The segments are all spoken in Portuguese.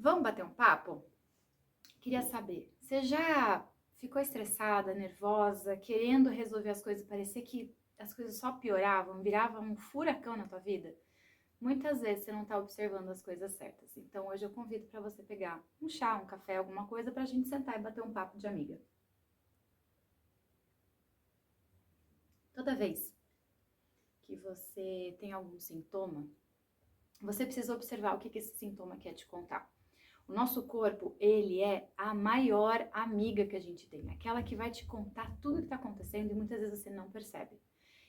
Vamos bater um papo? Queria saber, você já ficou estressada, nervosa, querendo resolver as coisas, parecia que as coisas só pioravam, viravam um furacão na tua vida? Muitas vezes você não está observando as coisas certas. Então hoje eu convido para você pegar um chá, um café, alguma coisa para a gente sentar e bater um papo de amiga. Toda vez que você tem algum sintoma, você precisa observar o que esse sintoma quer te contar. O nosso corpo, ele é a maior amiga que a gente tem, aquela que vai te contar tudo o que está acontecendo e muitas vezes você não percebe.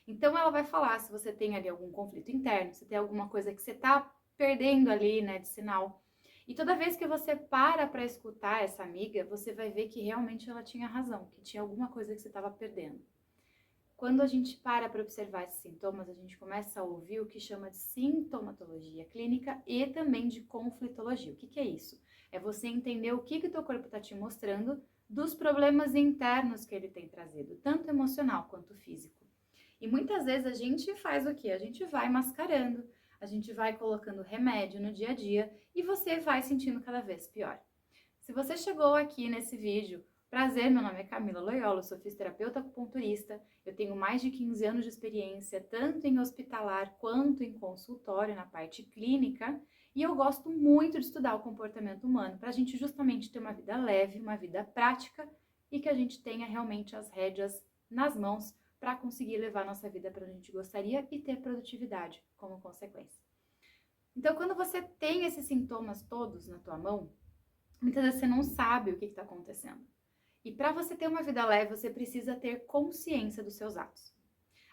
Então ela vai falar se você tem ali algum conflito interno, se tem alguma coisa que você está perdendo ali, né, de sinal. E toda vez que você para escutar essa amiga, você vai ver que realmente ela tinha razão, que tinha alguma coisa que você estava perdendo. Quando a gente para observar esses sintomas, a gente começa a ouvir o que chama de sintomatologia clínica e também de conflitologia. O que é isso? É você entender o que o teu corpo está te mostrando dos problemas internos que ele tem trazido, tanto emocional quanto físico. E muitas vezes a gente faz o quê? A gente vai mascarando, a gente vai colocando remédio no dia a dia e você vai sentindo cada vez pior. Se você chegou aqui nesse vídeo, prazer, meu nome é Camila Loyola, sou fisioterapeuta acupunturista, eu tenho mais de 15 anos de experiência, tanto em hospitalar quanto em consultório, na parte clínica, e eu gosto muito de estudar o comportamento humano, para a gente justamente ter uma vida leve, uma vida prática, e que a gente tenha realmente as rédeas nas mãos para conseguir levar nossa vida para onde a gente gostaria e ter produtividade como consequência. Então, quando você tem esses sintomas todos na tua mão, muitas vezes você não sabe o que está acontecendo. E para você ter uma vida leve, você precisa ter consciência dos seus atos.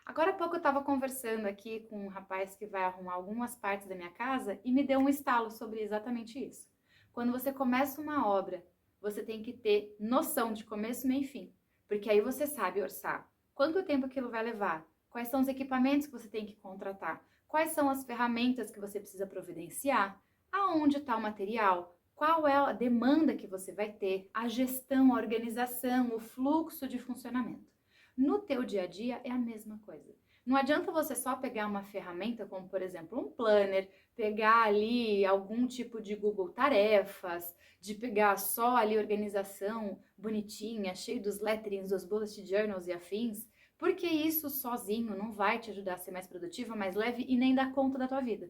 Agora há pouco eu estava conversando aqui com um rapaz que vai arrumar algumas partes da minha casa e me deu um estalo sobre exatamente isso. Quando você começa uma obra, você tem que ter noção de começo, meio e fim. Porque aí você sabe orçar quanto tempo aquilo vai levar, quais são os equipamentos que você tem que contratar, quais são as ferramentas que você precisa providenciar, aonde está o material, qual é a demanda que você vai ter, a gestão, a organização, o fluxo de funcionamento. No teu dia a dia é a mesma coisa. Não adianta você só pegar uma ferramenta como, por exemplo, um planner, pegar ali algum tipo de Google Tarefas, de pegar só ali organização bonitinha, cheio dos letterings, dos bullet journals e afins, porque isso sozinho não vai te ajudar a ser mais produtiva, mais leve e nem dar conta da tua vida.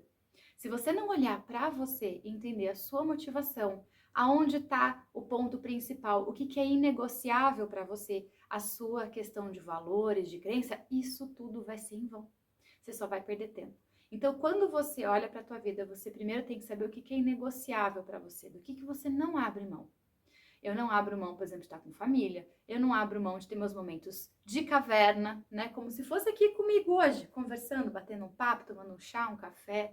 Se você não olhar para você e entender a sua motivação, aonde está o ponto principal, o que é inegociável para você, a sua questão de valores, de crença, isso tudo vai ser em vão. Você só vai perder tempo. Então, quando você olha para a tua vida, você primeiro tem que saber o que é inegociável para você, do que você não abre mão. Eu não abro mão, por exemplo, de estar com família. Eu não abro mão de ter meus momentos de caverna, né? Como se fosse aqui comigo hoje, conversando, batendo um papo, tomando um chá, um café.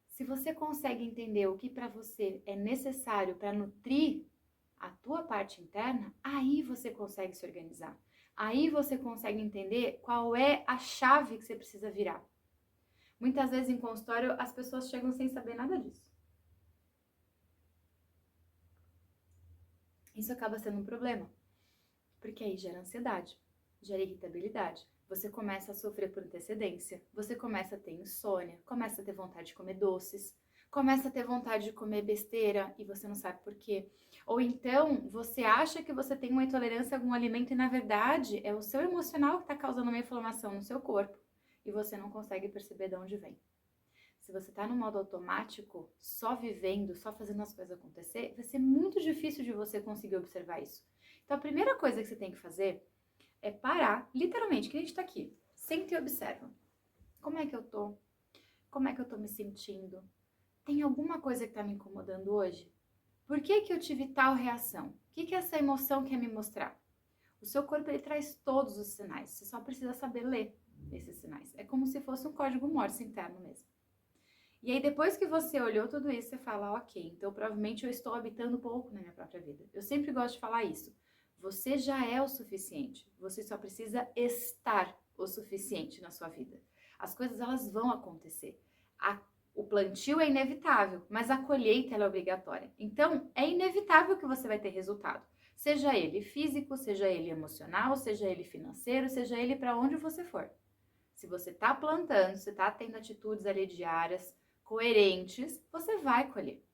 Se você consegue entender o que para você é necessário para nutrir a tua parte interna, aí você consegue se organizar. Aí você consegue entender qual é a chave que você precisa virar. Muitas vezes em consultório as pessoas chegam sem saber nada disso. Isso acaba sendo um problema, porque aí gera ansiedade, gera irritabilidade. Você começa a sofrer por antecedência, você começa a ter insônia, começa a ter vontade de comer doces, começa a ter vontade de comer besteira e você não sabe por quê. Ou então você acha que você tem uma intolerância a algum alimento e na verdade é o seu emocional que está causando uma inflamação no seu corpo e você não consegue perceber de onde vem. Se você está no modo automático, só vivendo, só fazendo as coisas acontecer, vai ser muito difícil de você conseguir observar isso. Então a primeira coisa que você tem que fazer é parar, literalmente, que a gente tá aqui. Senta e observa. Como é que eu tô? Como é que eu tô me sentindo? Tem alguma coisa que tá me incomodando hoje? Por que eu tive tal reação? O que essa emoção quer me mostrar? O seu corpo, ele traz todos os sinais. Você só precisa saber ler esses sinais. É como se fosse um código Morse interno mesmo. E aí, depois que você olhou tudo isso, você fala, ok, então provavelmente eu estou habitando pouco na minha própria vida. Eu sempre gosto de falar isso. Você já é o suficiente. Você só precisa estar o suficiente na sua vida. As coisas, elas vão acontecer. O plantio é inevitável, mas a colheita ela é obrigatória. Então, é inevitável que você vai ter resultado. Seja ele físico, seja ele emocional, seja ele financeiro, seja ele para onde você for. Se você está plantando, você está tendo atitudes ali diárias, coerentes, você vai colher.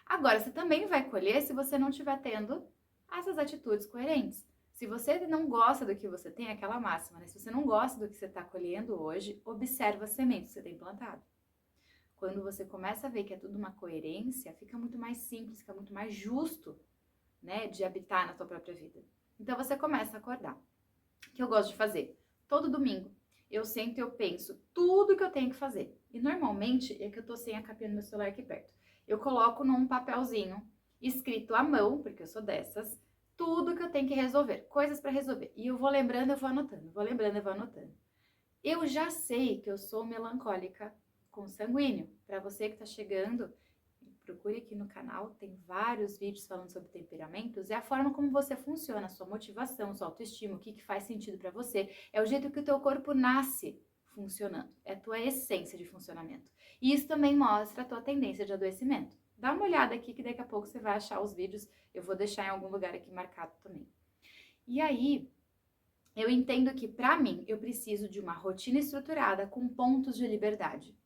Agora, você também vai colher se você não estiver tendo essas atitudes coerentes. Se você não gosta do que você tem, aquela máxima, né? Se você não gosta do que você está colhendo hoje, observa as sementes que você tem plantado. Quando você começa a ver que é tudo uma coerência, fica muito mais simples, fica muito mais justo, né, de habitar na tua própria vida. Então você começa a acordar. O que eu gosto de fazer? Todo domingo eu sento e eu penso tudo que eu tenho que fazer. E normalmente é que eu tô sem a capinha do meu celular aqui perto. Eu coloco num papelzinho escrito à mão, porque eu sou dessas, tudo que eu tenho que resolver, coisas para resolver. E eu vou lembrando, eu vou anotando, vou lembrando, eu vou anotando. Eu já sei que eu sou melancólica consanguíneo. Para você que está chegando, procure aqui no canal, tem vários vídeos falando sobre temperamentos. É a forma como você funciona, a sua motivação, sua autoestima, o que faz sentido para você. É o jeito que o teu corpo nasce funcionando. É a tua essência de funcionamento. E isso também mostra a tua tendência de adoecimento. Dá uma olhada aqui que daqui a pouco você vai achar os vídeos. Eu vou deixar em algum lugar aqui marcado também. E aí, eu entendo que, para mim, eu preciso de uma rotina estruturada com pontos de liberdade.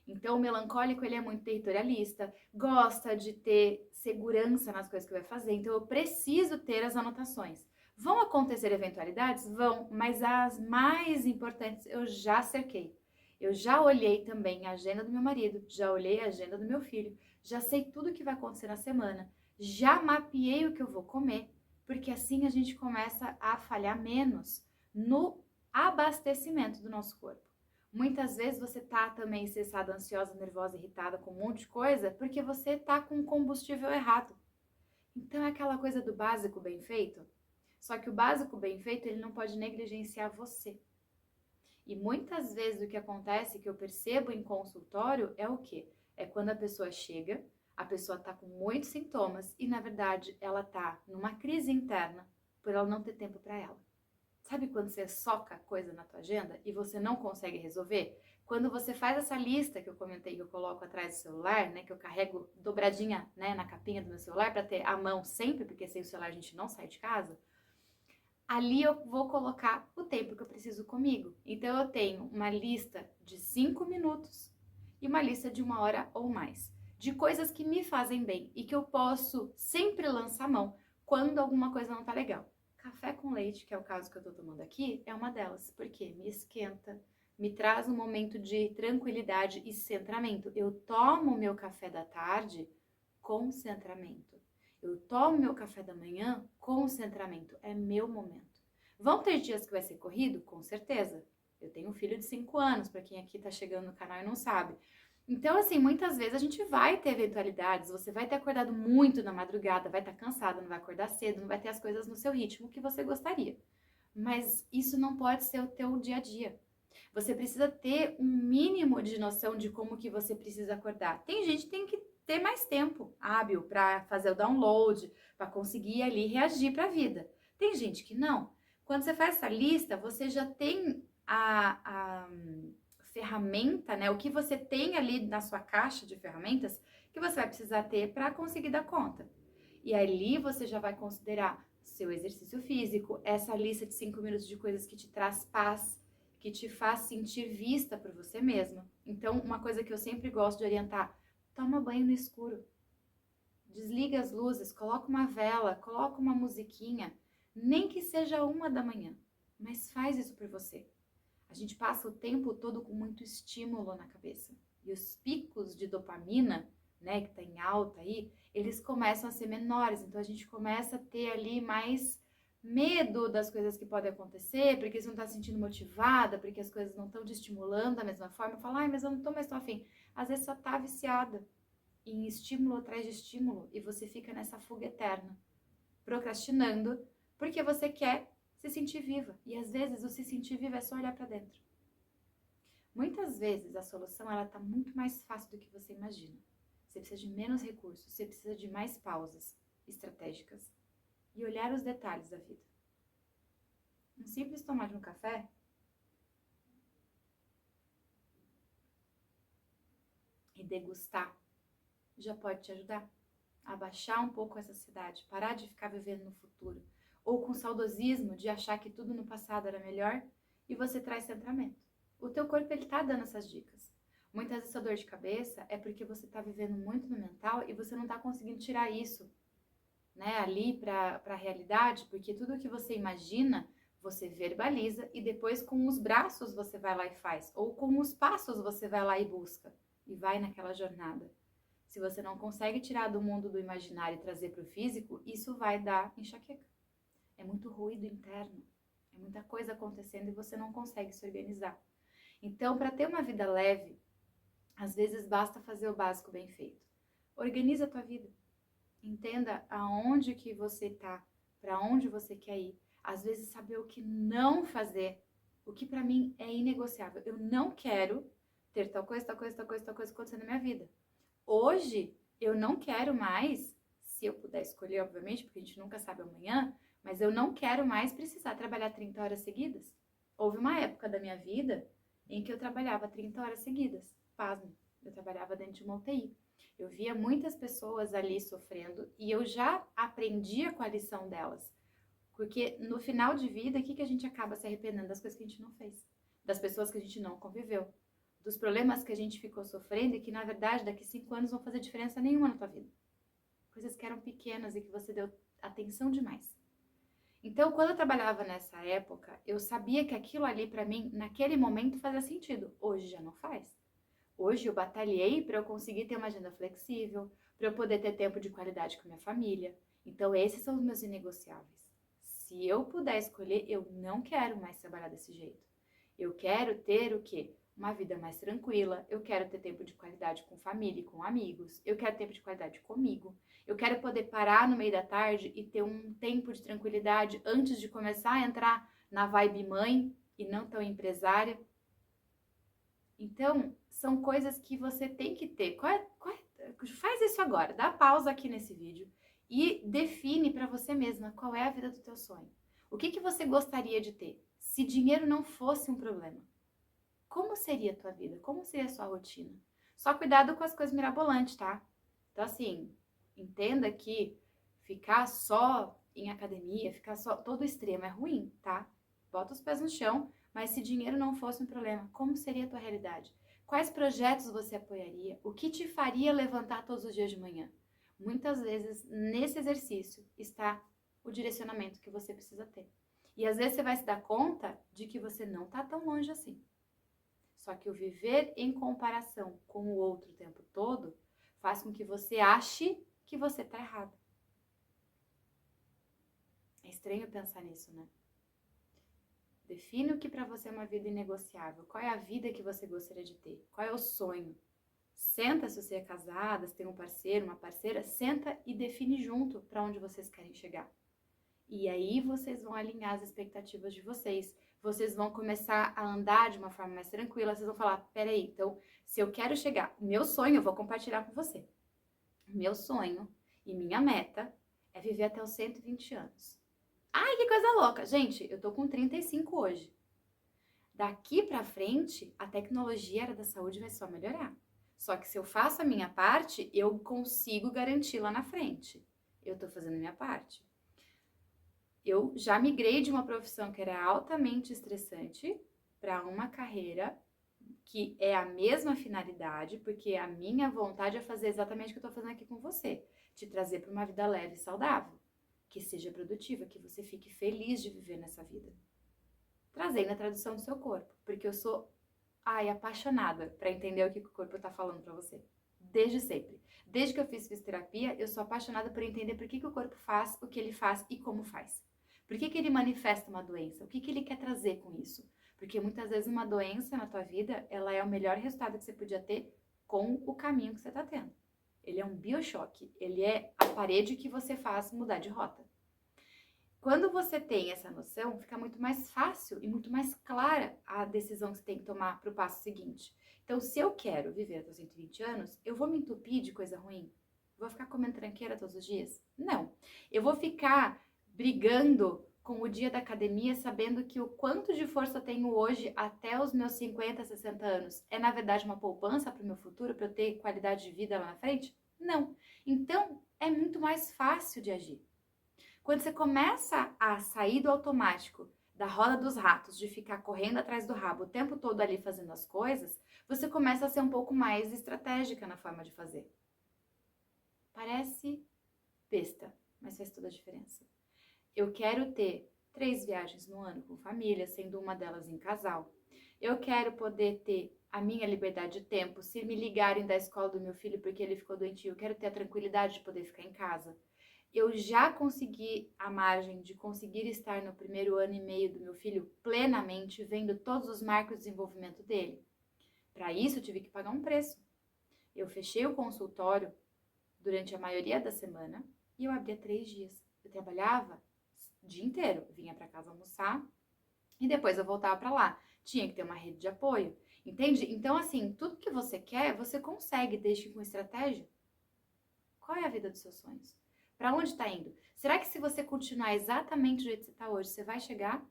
Então, o melancólico, ele é muito territorialista, gosta de ter segurança nas coisas que vai fazer, então eu preciso ter as anotações. Vão acontecer eventualidades? Vão, mas as mais importantes eu já cerquei. Eu já olhei também a agenda do meu marido, já olhei a agenda do meu filho, já sei tudo o que vai acontecer na semana, já mapeei o que eu vou comer, porque assim a gente começa a falhar menos no abastecimento do nosso corpo. Muitas vezes você tá também estressada, ansiosa, nervosa, irritada com um monte de coisa, porque você tá com o combustível errado. Então é aquela coisa do básico bem feito. Só que o básico bem feito, ele não pode negligenciar você. E muitas vezes o que acontece, que eu percebo em consultório, é o quê? É quando a pessoa chega, a pessoa tá com muitos sintomas e, na verdade, ela tá numa crise interna por ela não ter tempo para ela. Sabe quando você soca coisa na tua agenda e você não consegue resolver? Quando você faz essa lista que eu comentei, que eu coloco atrás do celular, né, que eu carrego dobradinha, né, na capinha do meu celular para ter a mão sempre, porque sem o celular a gente não sai de casa. Ali eu vou colocar o tempo que eu preciso comigo. Então eu tenho uma lista de 5 minutos e uma lista de 1 hora ou mais, de coisas que me fazem bem e que eu posso sempre lançar mão quando alguma coisa não tá legal. Café com leite, que é o caso que eu tô tomando aqui, é uma delas, porque me esquenta, me traz um momento de tranquilidade e centramento. Eu tomo meu café da tarde com centramento. Eu tomo meu café da manhã com centramento. É meu momento. Vão ter dias que vai ser corrido? Com certeza. Eu tenho um filho de 5 anos, para quem aqui tá chegando no canal e não sabe. Então, assim, muitas vezes a gente vai ter eventualidades, você vai ter acordado muito na madrugada, vai estar cansado, não vai acordar cedo, não vai ter as coisas no seu ritmo que você gostaria. Mas isso não pode ser o teu dia a dia. Você precisa ter um mínimo de noção de como que você precisa acordar. Tem gente que tem que ter mais tempo hábil para fazer o download, para conseguir ali reagir para a vida. Tem gente que não. Quando você faz essa lista, você já tem a ferramenta, né? O que você tem ali na sua caixa de ferramentas que você vai precisar ter para conseguir dar conta. E ali você já vai considerar seu exercício físico, essa lista de 5 minutos de coisas que te traz paz, que te faz sentir vista por você mesma. Então, uma coisa que eu sempre gosto de orientar, toma banho no escuro. Desliga as luzes, coloca uma vela, coloca uma musiquinha, nem que seja 1 da manhã, mas faz isso por você. A gente passa o tempo todo com muito estímulo na cabeça. E os picos de dopamina, né, que tá em alta aí, eles começam a ser menores. Então a gente começa a ter ali mais medo das coisas que podem acontecer, porque você não tá se sentindo motivada, porque as coisas não estão te estimulando da mesma forma. Fala, ai, mas eu não tô mais tão afim. Às vezes só tá viciada em estímulo atrás de estímulo e você fica nessa fuga eterna, procrastinando, porque você quer se sentir viva. E às vezes o se sentir viva é só olhar para dentro. Muitas vezes a solução ela tá muito mais fácil do que você imagina. Você precisa de menos recursos, você precisa de mais pausas estratégicas e olhar os detalhes da vida. Um simples tomar de um café e degustar já pode te ajudar a baixar um pouco essa ansiedade, parar de ficar vivendo no futuro ou com saudosismo de achar que tudo no passado era melhor e você traz centramento. O teu corpo ele tá dando essas dicas. Muitas vezes sua dor de cabeça é porque você está vivendo muito no mental e você não está conseguindo tirar isso, né, ali para a realidade, porque tudo que você imagina, você verbaliza e depois com os braços você vai lá e faz, ou com os passos você vai lá e busca e vai naquela jornada. Se você não consegue tirar do mundo do imaginário e trazer para o físico, isso vai dar enxaqueca. É muito ruído interno, é muita coisa acontecendo e você não consegue se organizar. Então, para ter uma vida leve, às vezes basta fazer o básico bem feito. Organiza a tua vida. Entenda aonde que você tá, para onde você quer ir. Às vezes saber o que não fazer, o que para mim é inegociável. Eu não quero ter tal coisa, tal coisa, tal coisa, tal coisa acontecendo na minha vida. Hoje, eu não quero mais, se eu puder escolher, obviamente, porque a gente nunca sabe amanhã, mas eu não quero mais precisar trabalhar 30 horas seguidas. Houve uma época da minha vida em que eu trabalhava 30 horas seguidas. Pasme, eu trabalhava dentro de uma UTI. Eu via muitas pessoas ali sofrendo e eu já aprendia com a lição delas. Porque no final de vida, o que a gente acaba se arrependendo? Das coisas que a gente não fez, das pessoas que a gente não conviveu, dos problemas que a gente ficou sofrendo e que, na verdade, daqui 5 anos vão fazer diferença nenhuma na tua vida. Coisas que eram pequenas e que você deu atenção demais. Então, quando eu trabalhava nessa época, eu sabia que aquilo ali, para mim, naquele momento fazia sentido. Hoje já não faz. Hoje eu batalhei para eu conseguir ter uma agenda flexível, para eu poder ter tempo de qualidade com minha família. Então, esses são os meus inegociáveis. Se eu puder escolher, eu não quero mais trabalhar desse jeito. Eu quero ter o quê? Uma vida mais tranquila, eu quero ter tempo de qualidade com família e com amigos, eu quero tempo de qualidade comigo, eu quero poder parar no meio da tarde e ter um tempo de tranquilidade antes de começar a entrar na vibe mãe e não tão empresária. Então, são coisas que você tem que ter. Faz isso agora, dá pausa aqui nesse vídeo e define para você mesma qual é a vida do teu sonho. O que você gostaria de ter se dinheiro não fosse um problema? Como seria a tua vida? Como seria a sua rotina? Só cuidado com as coisas mirabolantes, tá? Então, assim, entenda que ficar só em academia, ficar só todo extremo é ruim, tá? Bota os pés no chão, mas se dinheiro não fosse um problema, como seria a tua realidade? Quais projetos você apoiaria? O que te faria levantar todos os dias de manhã? Muitas vezes, nesse exercício, está o direcionamento que você precisa ter. E às vezes você vai se dar conta de que você não está tão longe assim. Só que o viver em comparação com o outro o tempo todo faz com que você ache que você está errado. É estranho pensar nisso, né? Define o que para você é uma vida inegociável. Qual é a vida que você gostaria de ter? Qual é o sonho? Senta, se você é casada, se tem um parceiro, uma parceira, senta e define junto para onde vocês querem chegar. E aí vocês vão alinhar as expectativas de vocês. Vocês vão começar a andar de uma forma mais tranquila. Vocês vão falar, peraí, então, se eu quero chegar, meu sonho, eu vou compartilhar com você. Meu sonho e minha meta é viver até os 120 anos. Ai, que coisa louca! Gente, eu tô com 35 hoje. Daqui pra frente, a tecnologia área da saúde vai só melhorar. Só que se eu faço a minha parte, eu consigo garantir lá na frente. Eu tô fazendo a minha parte. Eu já migrei de uma profissão que era altamente estressante para uma carreira que é a mesma finalidade, porque a minha vontade é fazer exatamente o que eu estou fazendo aqui com você, te trazer para uma vida leve e saudável, que seja produtiva, que você fique feliz de viver nessa vida. Trazendo a tradução do seu corpo, porque eu sou, apaixonada para entender o que o corpo está falando para você. Desde sempre. Desde que eu fiz fisioterapia, eu sou apaixonada por entender por que o corpo faz o que ele faz e como faz. Por que ele manifesta uma doença? O que ele quer trazer com isso? Porque muitas vezes uma doença na tua vida, ela é o melhor resultado que você podia ter com o caminho que você está tendo. Ele é um biochoque, ele é a parede que você faz mudar de rota. Quando você tem essa noção, fica muito mais fácil e muito mais clara a decisão que você tem que tomar para o passo seguinte. Então, se eu quero viver até os 120 anos, eu vou me entupir de coisa ruim? Vou ficar comendo tranqueira todos os dias? Não. Eu vou ficar brigando com o dia da academia, sabendo que o quanto de força eu tenho hoje até os meus 50, 60 anos é, na verdade, uma poupança para o meu futuro, para eu ter qualidade de vida lá na frente? Não. Então, é muito mais fácil de agir. Quando você começa a sair do automático, da roda dos ratos, de ficar correndo atrás do rabo o tempo todo ali fazendo as coisas, você começa a ser um pouco mais estratégica na forma de fazer. Parece besta, mas faz toda a diferença. Eu quero ter 3 viagens no ano com família, sendo uma delas em casal. Eu quero poder ter a minha liberdade de tempo, se me ligarem da escola do meu filho porque ele ficou doentio, eu quero ter a tranquilidade de poder ficar em casa. Eu já consegui a margem de conseguir estar no primeiro ano e meio do meu filho plenamente, vendo todos os marcos de desenvolvimento dele. Para isso, eu tive que pagar um preço. Eu fechei o consultório durante a maioria da semana e eu abria 3 dias. Eu trabalhava o dia inteiro, vinha para casa almoçar e depois eu voltava para lá. Tinha que ter uma rede de apoio, entende? Então, assim, tudo que você quer, você consegue, desde com estratégia. Qual é a vida dos seus sonhos? Para onde está indo? Será que se você continuar exatamente do jeito que você está hoje, você vai chegar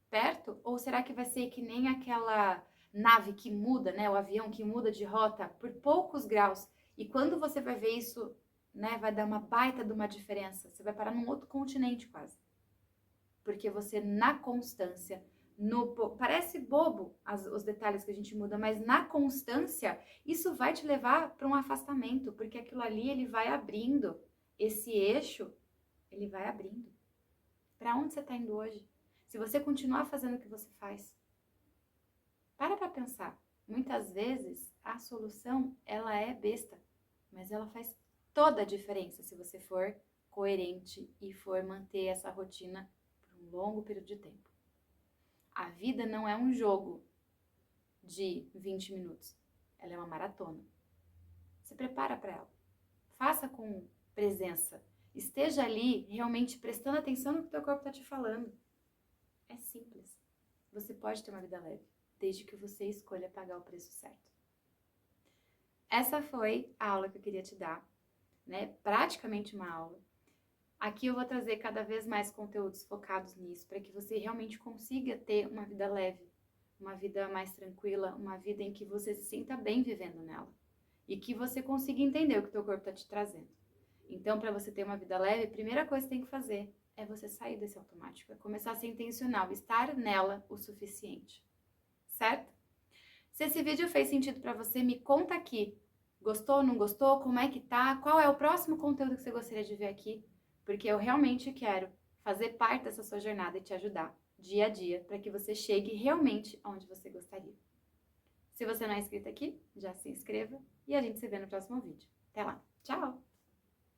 perto? Ou será que vai ser que nem aquela nave que muda, né? O avião que muda de rota por poucos graus. E quando você vai ver isso, né? Vai dar uma baita de uma diferença. Você vai parar num outro continente quase. Porque você, na constância, parece bobo os detalhes que a gente muda, mas na constância, isso vai te levar para um afastamento. Porque aquilo ali, ele vai abrindo. Esse eixo, ele vai abrindo. Para onde você está indo hoje? Se você continuar fazendo o que você faz. Para pensar. Muitas vezes, a solução, ela é besta. Mas ela faz toda a diferença se você for coerente e for manter essa rotina por um longo período de tempo. A vida não é um jogo de 20 minutos. Ela é uma maratona. Se prepara para ela. Faça com presença. Esteja ali realmente prestando atenção no que o teu corpo está te falando. É simples. Você pode ter uma vida leve, desde que você escolha pagar o preço certo. Essa foi a aula que eu queria te dar, né? Praticamente uma aula. Aqui eu vou trazer cada vez mais conteúdos focados nisso, para que você realmente consiga ter uma vida leve, uma vida mais tranquila, uma vida em que você se sinta bem vivendo nela. E que você consiga entender o que o teu corpo está te trazendo. Então, para você ter uma vida leve, a primeira coisa que você tem que fazer é você sair desse automático, é começar a ser intencional, estar nela o suficiente, certo? Se esse vídeo fez sentido para você, me conta aqui. Gostou, não gostou? Como é que tá? Qual é o próximo conteúdo que você gostaria de ver aqui? Porque eu realmente quero fazer parte dessa sua jornada e te ajudar dia a dia para que você chegue realmente aonde você gostaria. Se você não é inscrito aqui, já se inscreva e a gente se vê no próximo vídeo. Até lá. Tchau!